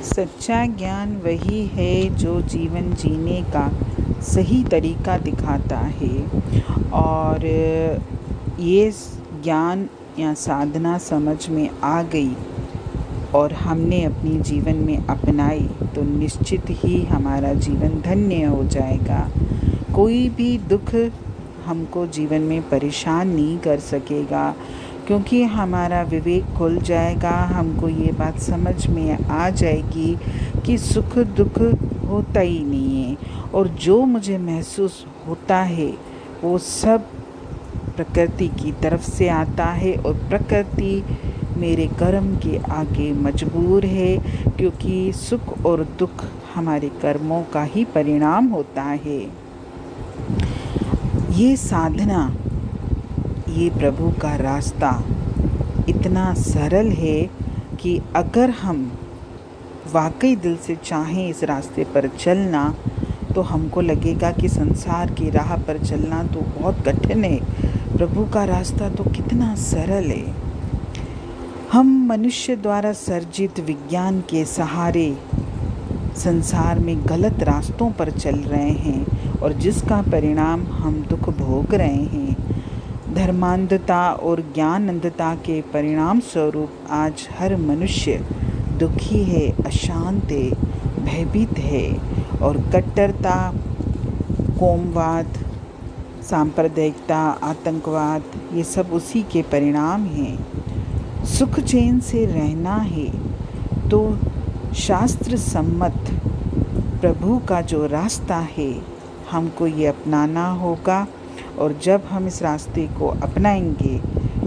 सच्चा ज्ञान वही है जो जीवन जीने का सही तरीका दिखाता है। और ये ज्ञान या साधना समझ में आ गई और हमने अपने जीवन में अपनाई तो निश्चित ही हमारा जीवन धन्य हो जाएगा। कोई भी दुख हमको जीवन में परेशान नहीं कर सकेगा, क्योंकि हमारा विवेक खुल जाएगा। हमको ये बात समझ में आ जाएगी कि सुख दुख होता ही नहीं है, और जो मुझे महसूस होता है वो सब प्रकृति की तरफ से आता है, और प्रकृति मेरे कर्म के आगे मजबूर है, क्योंकि सुख और दुख हमारे कर्मों का ही परिणाम होता है। ये साधना, ये प्रभु का रास्ता इतना सरल है कि अगर हम वाकई दिल से चाहें इस रास्ते पर चलना, तो हमको लगेगा कि संसार की राह पर चलना तो बहुत कठिन है, प्रभु का रास्ता तो कितना सरल है। हम मनुष्य द्वारा सर्जित विज्ञान के सहारे संसार में गलत रास्तों पर चल रहे हैं, और जिसका परिणाम हम दुख भोग रहे हैं। धर्मांधता और ज्ञान अंधता के परिणाम स्वरूप आज हर मनुष्य दुखी है, अशांत है, भयभीत है, और कट्टरता, कोमवाद, सांप्रदायिकता, आतंकवाद, ये सब उसी के परिणाम हैं। सुख चैन से रहना है तो शास्त्र सम्मत प्रभु का जो रास्ता है हमको ये अपनाना होगा, और जब हम इस रास्ते को अपनाएंगे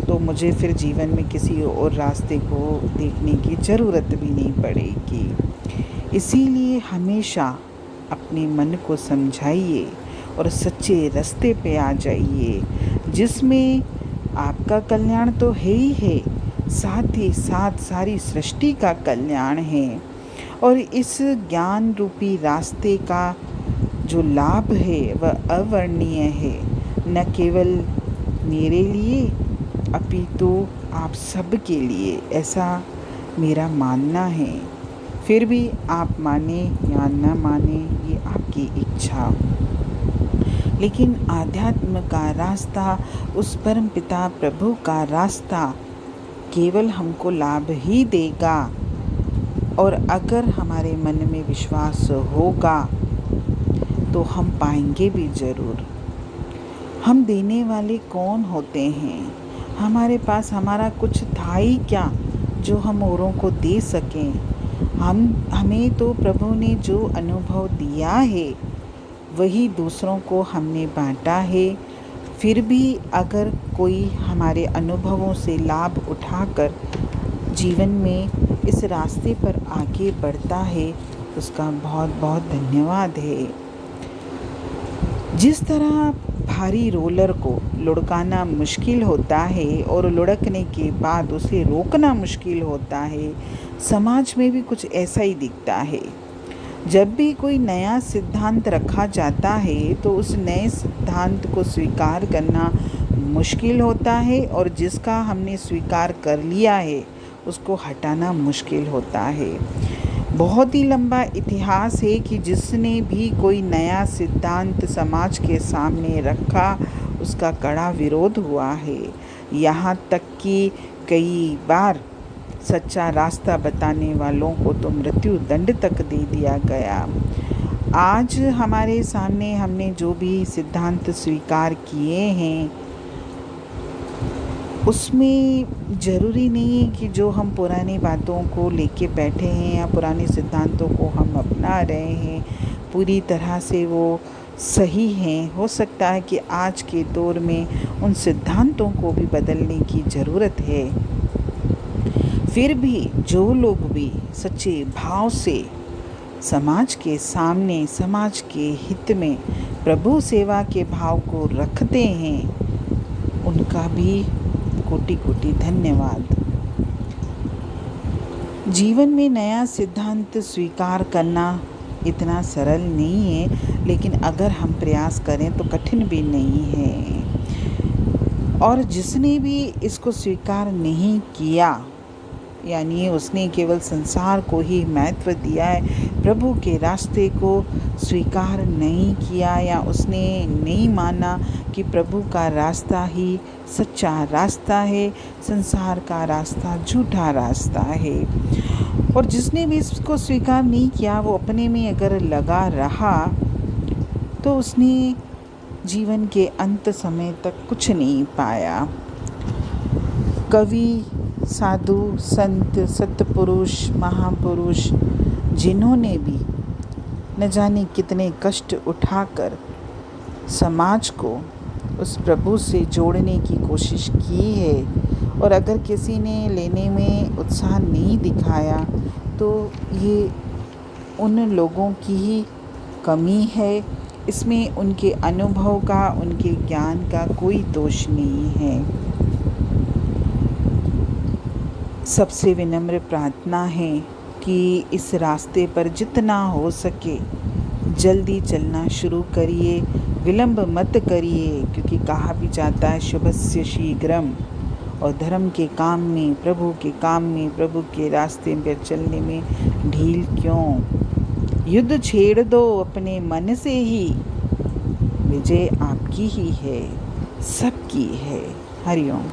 तो मुझे फिर जीवन में किसी और रास्ते को देखने की ज़रूरत भी नहीं पड़ेगी। इसीलिए हमेशा अपने मन को समझाइए और सच्चे रास्ते पे आ जाइए, जिसमें आपका कल्याण तो है ही है, साथ ही साथ सारी सृष्टि का कल्याण है। और इस ज्ञान रूपी रास्ते का जो लाभ है वह अवर्णनीय है, न केवल मेरे लिए अपितु आप सब के लिए, ऐसा मेरा मानना है। फिर भी आप माने या न माने ये आपकी इच्छा, लेकिन आध्यात्म का रास्ता, उस परम पिता प्रभु का रास्ता केवल हमको लाभ ही देगा। और अगर हमारे मन में विश्वास होगा तो हम पाएंगे भी ज़रूर। हम देने वाले कौन होते हैं? हमारे पास हमारा कुछ था ही क्या जो हम औरों को दे सकें? हमें तो प्रभु ने जो अनुभव दिया है वही दूसरों को हमने बांटा है। फिर भी अगर कोई हमारे अनुभवों से लाभ उठाकर जीवन में इस रास्ते पर आगे बढ़ता है, उसका बहुत बहुत धन्यवाद है। जिस तरह भारी रोलर को लुढ़काना मुश्किल होता है और लुढ़कने के बाद उसे रोकना मुश्किल होता है, समाज में भी कुछ ऐसा ही दिखता है। जब भी कोई नया सिद्धांत रखा जाता है तो उस नए सिद्धांत को स्वीकार करना मुश्किल होता है, और जिसका हमने स्वीकार कर लिया है उसको हटाना मुश्किल होता है। बहुत ही लंबा इतिहास है कि जिसने भी कोई नया सिद्धांत समाज के सामने रखा उसका कड़ा विरोध हुआ है। यहाँ तक कि कई बार सच्चा रास्ता बताने वालों को तो मृत्यु दंड तक दे दिया गया। आज हमारे सामने हमने जो भी सिद्धांत स्वीकार किए हैं उसमें ज़रूरी नहीं है कि जो हम पुरानी बातों को लेके बैठे हैं या पुराने सिद्धांतों को हम अपना रहे हैं पूरी तरह से वो सही हैं। हो सकता है कि आज के दौर में उन सिद्धांतों को भी बदलने की ज़रूरत है। फिर भी जो लोग भी सच्चे भाव से समाज के सामने, समाज के हित में प्रभु सेवा के भाव को रखते हैं, उनका भी कोटि कोटि धन्यवाद। जीवन में नया सिद्धांत स्वीकार करना इतना सरल नहीं है, लेकिन अगर हम प्रयास करें तो कठिन भी नहीं है। और जिसने भी इसको स्वीकार नहीं किया यानी उसने केवल संसार को ही महत्व दिया है, प्रभु के रास्ते को स्वीकार नहीं किया, या उसने नहीं माना कि प्रभु का रास्ता ही सच्चा रास्ता है, संसार का रास्ता झूठा रास्ता है। और जिसने भी इसको स्वीकार नहीं किया, वो अपने में अगर लगा रहा तो उसने जीवन के अंत समय तक कुछ नहीं पाया। कवि, साधु, संत, सत्पुरुष, महापुरुष जिन्होंने भी न जाने कितने कष्ट उठाकर समाज को उस प्रभु से जोड़ने की कोशिश की है, और अगर किसी ने लेने में उत्साह नहीं दिखाया तो ये उन लोगों की ही कमी है। इसमें उनके अनुभव का, उनके ज्ञान का कोई दोष नहीं है। सबसे विनम्र प्रार्थना है कि इस रास्ते पर जितना हो सके जल्दी चलना शुरू करिए, विलंब मत करिए, क्योंकि कहा भी जाता है शुभस्य शीघ्रम। और धर्म के काम में, प्रभु के काम में, प्रभु के रास्ते पर चलने में ढील क्यों? युद्ध छेड़ दो अपने मन से ही, विजय आपकी ही है, सबकी है। हरिओम।